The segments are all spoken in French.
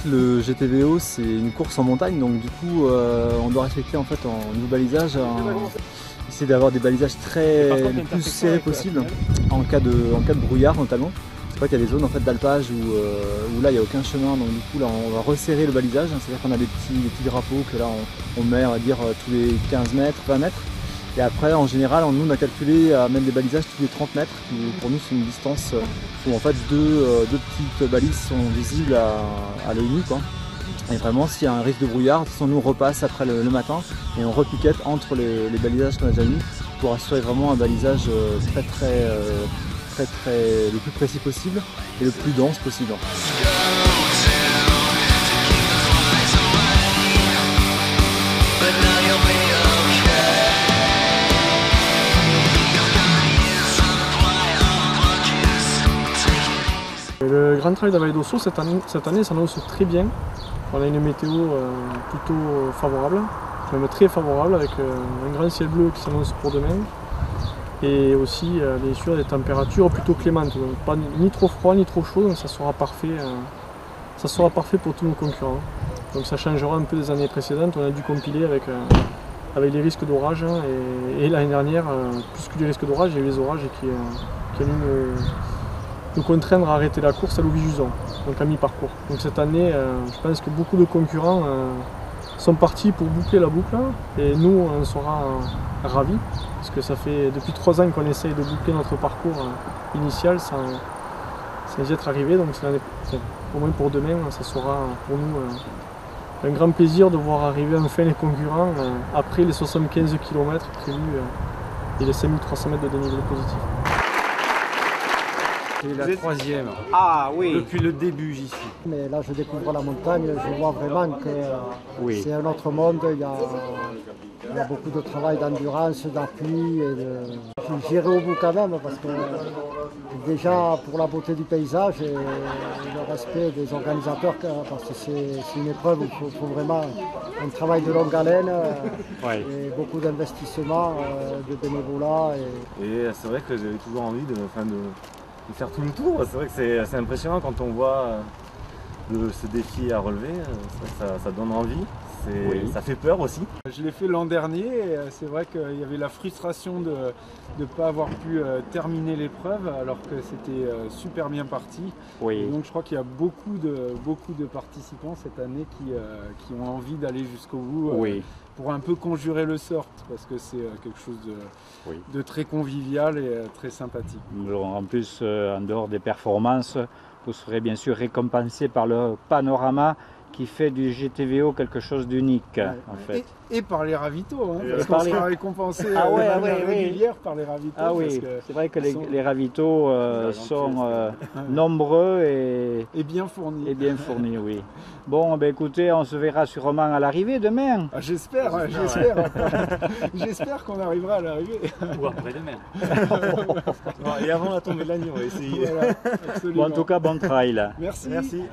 le GTVO c'est une course en montagne, donc du coup on doit respecter en fait en niveau balisage, essayer d'avoir des balisages le plus serrés possible en cas de brouillard notamment. C'est vrai qu'il y a des zones en fait d'alpage où là il n'y a aucun chemin, donc du coup là on va resserrer le balisage, c'est-à-dire qu'on a des petits drapeaux que là on met on va dire tous les 15 mètres, 20 mètres. Et après en général nous on a calculé à mettre des balisages tous les 30 mètres. Et pour nous c'est une distance où en fait deux petites balises sont visibles à l'œil nu, quoi. Et vraiment s'il y a un risque de brouillard, de toute façon nous on repasse après le matin et on repiquette entre les balisages qu'on a déjà mis pour assurer vraiment un balisage le plus précis possible et le plus dense possible. Le Grand Trail de la Vallée d'Ossau cette année s'annonce très bien. On a une météo plutôt favorable, même très favorable, avec un grand ciel bleu qui s'annonce pour demain. Et aussi bien sûr des températures plutôt clémentes, donc pas ni trop froid ni trop chaud, donc ça sera parfait pour tous nos concurrents. Donc ça changera un peu des années précédentes, on a dû compiler avec les risques d'orage, et l'année dernière, plus que les risques d'orage, il y a eu les orages qui ont dû nous contraindre à arrêter la course à Louis-Juson, donc à mi-parcours. Donc cette année, je pense que beaucoup de concurrents sont partis pour boucler la boucle, et nous on sera ravis, parce que ça fait depuis 3 ans qu'on essaye de boucler notre parcours initial sans y être arrivé, donc au moins pour demain, ça sera pour nous un grand plaisir de voir arriver enfin les concurrents après les 75 km prévus et les 5300 mètres de dénivelé positif. C'est la 3e. Ah oui. Depuis le début j'y suis. Mais là je découvre la montagne, je vois vraiment que c'est un autre monde, il y a beaucoup de travail d'endurance, d'appui. J'irai au bout quand même parce que déjà pour la beauté du paysage et le respect des organisateurs, parce que c'est une épreuve où il faut vraiment un travail de longue haleine et beaucoup d'investissement, de bénévolat. Et c'est vrai que j'avais toujours envie de faire tout le tour. C'est vrai que c'est assez impressionnant quand on voit ce défi à relever. C'est vrai que ça donne envie. Ça fait peur aussi. Je l'ai fait l'an dernier et c'est vrai qu'il y avait la frustration de ne pas avoir pu terminer l'épreuve alors que c'était super bien parti. Oui. Et donc je crois qu'il y a beaucoup de participants cette année qui ont envie d'aller jusqu'au bout pour un peu conjurer le sort, parce que c'est quelque chose de très convivial et très sympathique. En plus, en dehors des performances, vous serez bien sûr récompensé par le panorama qui fait du GTVO quelque chose d'unique, en fait. Et par les ravitaux, parce qu'on sera récompensé de manière régulière par les ravitaux. Ah oui, c'est vrai que les ravitaux sont nombreux et bien fournis. Oui. Bon, ben écoutez, on se verra sûrement à l'arrivée demain. Ah, j'espère qu'on arrivera à l'arrivée. Ou après-demain. Et avant la tombée de la nuit, on va essayer. Voilà, bon, en tout cas, bon trail. Merci.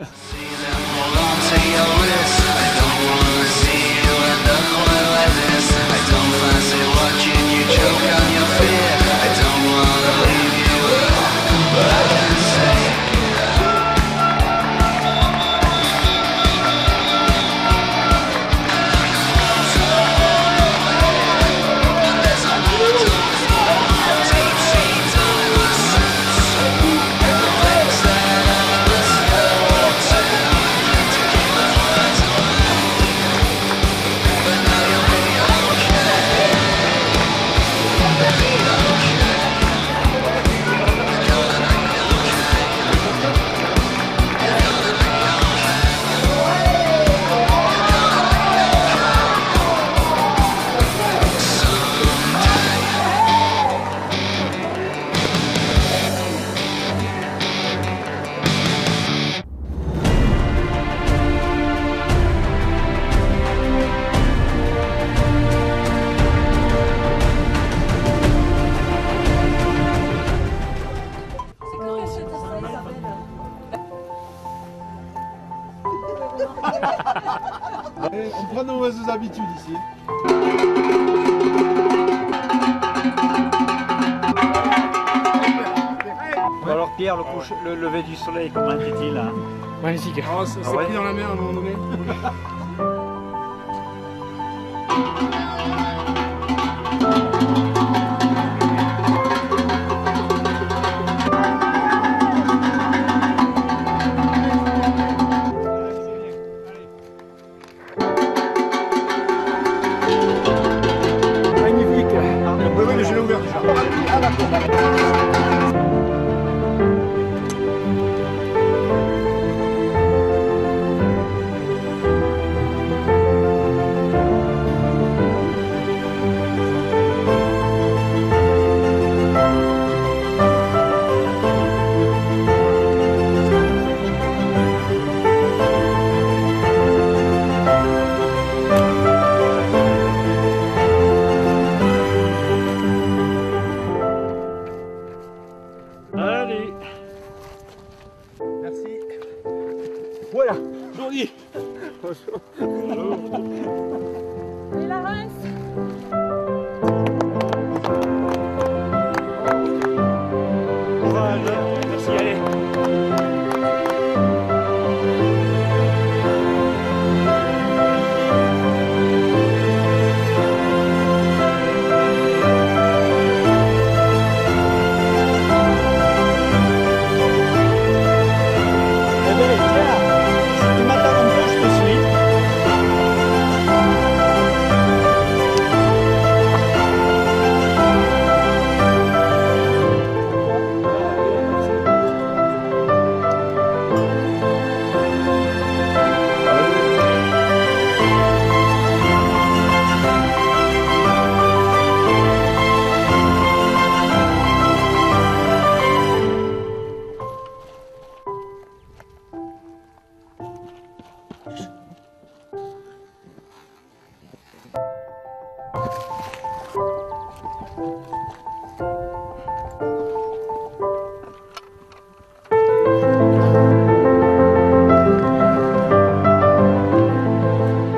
On prend nos mauvaises habitudes ici. Alors Pierre, le lever du soleil, comment est-il? Magnifique. Oh, ça s'est pris dans la mer à un moment donné. Magnifique. Oui, mais je l'ai ouvert déjà. Allez. Merci. Voilà, joli. Et la rince. Merci, allez.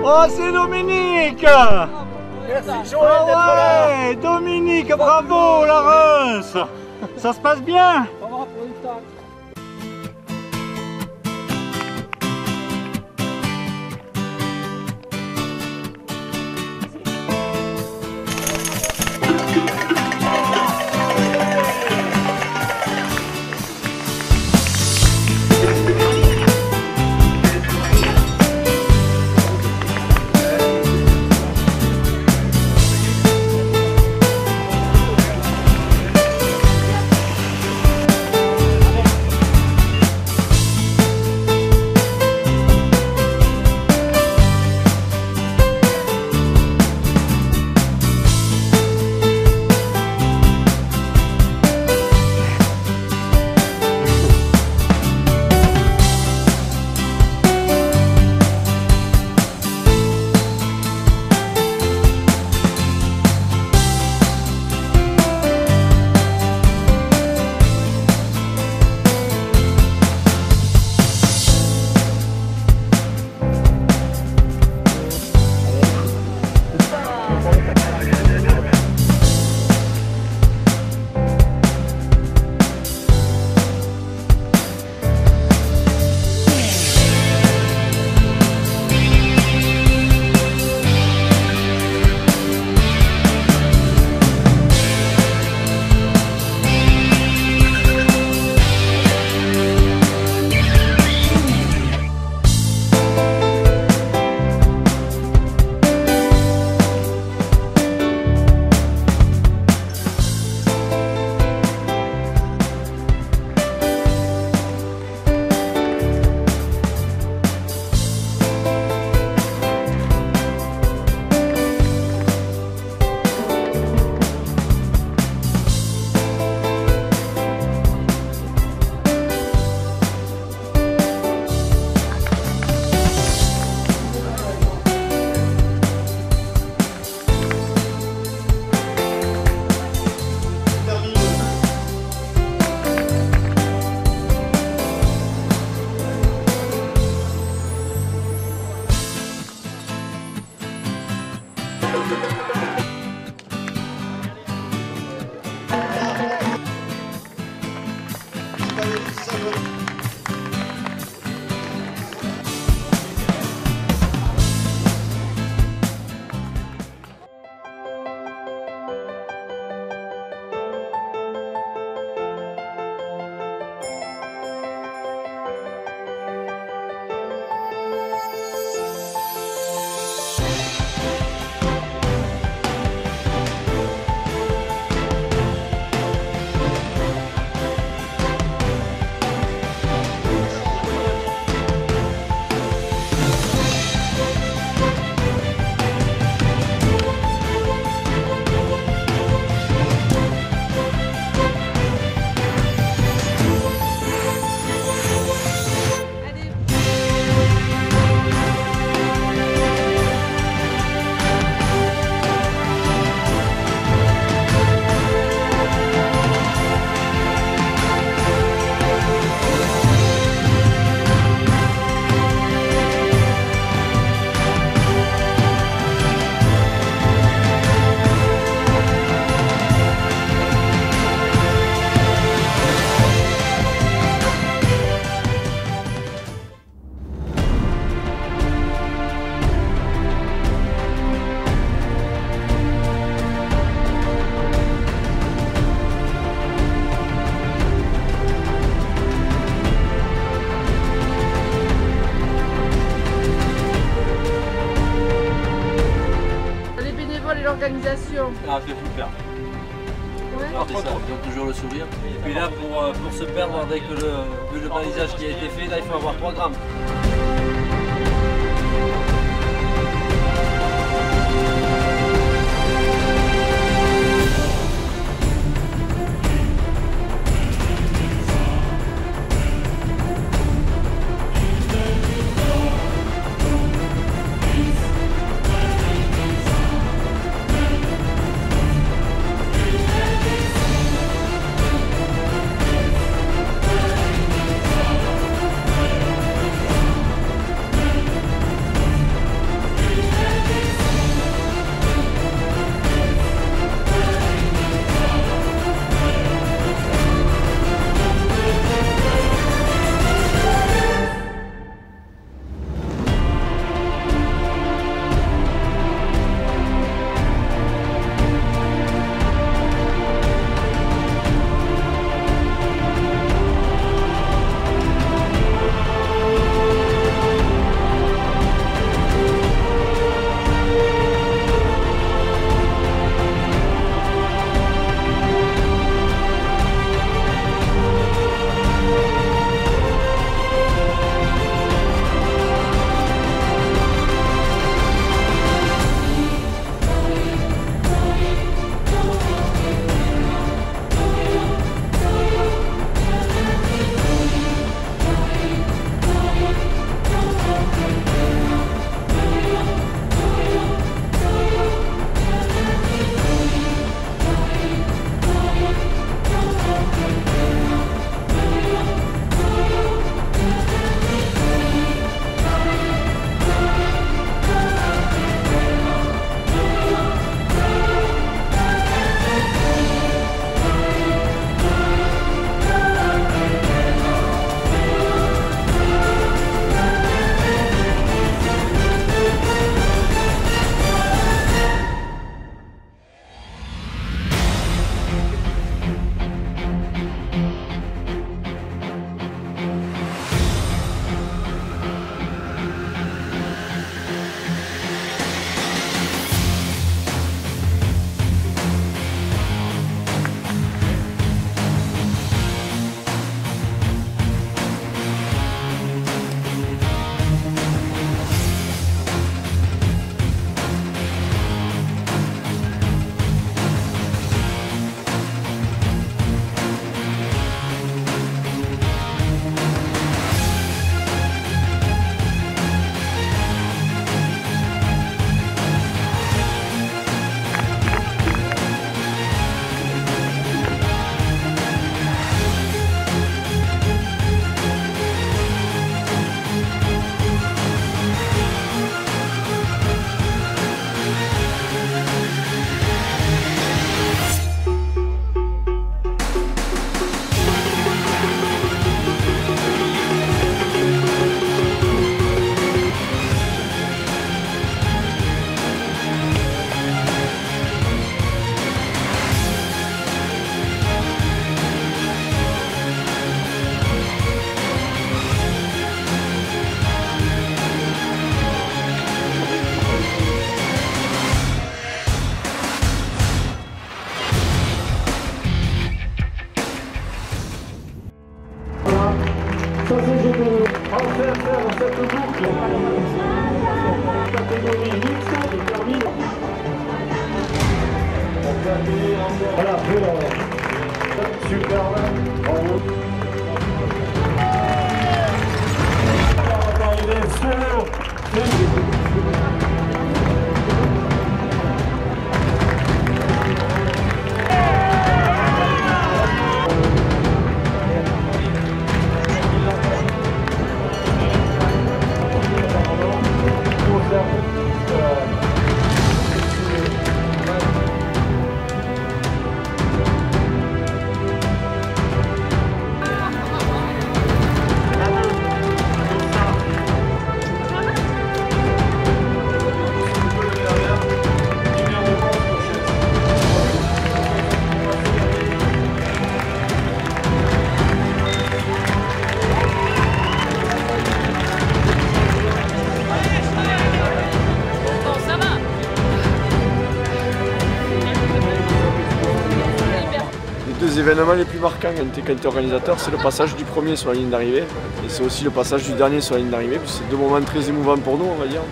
Oh, c'est Dominique! Merci Joël d'être là. Ouais, Dominique, bravo, la Reims! Ça se passe bien? Au revoir pour une fois. sensation? Ah, c'est super. Ouais. Alors, ça, ils ont toujours le sourire. Et puis là, pour se perdre avec le balisage qui a été fait, là, il faut avoir 3 grammes. Voilà, super, bravo. On va arriver sur... des événements les plus marquants quand tu es organisateur, c'est le passage du premier sur la ligne d'arrivée et c'est aussi le passage du dernier sur la ligne d'arrivée. C'est deux moments très émouvants pour nous, on va dire.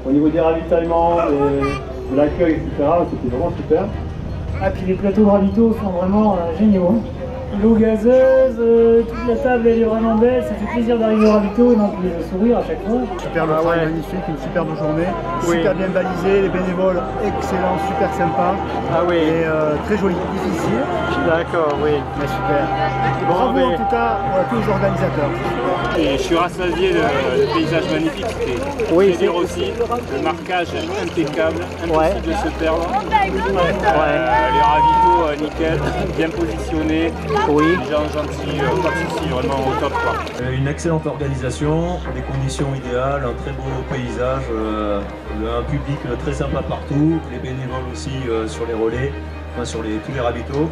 Au niveau des ravitaillements, de l'accueil, etc., c'était vraiment super. Ah, puis les plateaux de ravito sont vraiment géniaux. Hein. L'eau gazeuse, toute la table elle est vraiment belle, ça fait plaisir d'arriver au ravito et donc de sourire à chaque fois. Superbe travail, magnifique, une superbe journée, super bien balisé, les bénévoles excellents, super sympas. Ah oui. Et très joli, difficile. D'accord, oui. Mais super. Bravo en tout cas à tous les organisateurs. Et je suis rassasié de paysage magnifique, c'était dur aussi, le marquage impeccable, impossible de se perdre. Les ravitaux nickel, bien positionnés, les gens gentils, pas de soucis, vraiment au top quoi. Une excellente organisation, des conditions idéales, un très beau paysage, un public très sympa partout, les bénévoles aussi sur les relais, sur tous les ravitaux.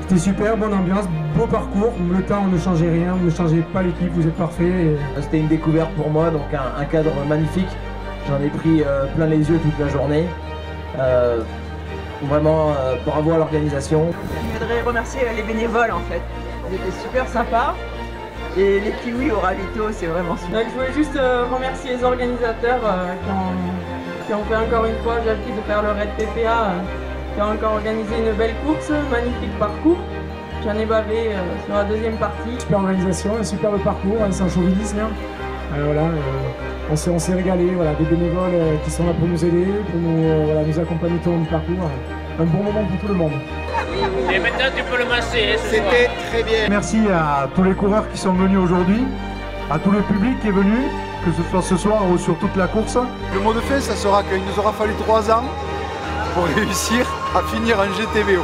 C'était super, bonne ambiance, beau parcours, le temps ne changeait rien, ne changez pas l'équipe, vous êtes parfait. C'était une découverte pour moi, donc un cadre magnifique. J'en ai pris plein les yeux toute la journée. Vraiment bravo à l'organisation. Je voudrais remercier les bénévoles en fait. Ils étaient super sympas. Et les kiwis au ravito, c'est vraiment super. Donc, je voulais juste remercier les organisateurs qui ont fait encore une fois, j'ai l'habitude de faire le Raid PPA, qui a encore organisé une belle course, magnifique parcours. J'en ai bavé sur la deuxième partie. Super organisation, un superbe parcours, sans chauvinisme. Voilà, on s'est régalé, voilà, des bénévoles qui sont là pour nous aider, pour nous accompagner tout au long du parcours. Un bon moment pour tout le monde. Et maintenant tu peux le masser. C'était très bien. Merci à tous les coureurs qui sont venus aujourd'hui, à tout le public qui est venu, que ce soit ce soir ou sur toute la course. Le mot de fin, ça sera qu'il nous aura fallu 3 ans pour réussir à finir un GTVO.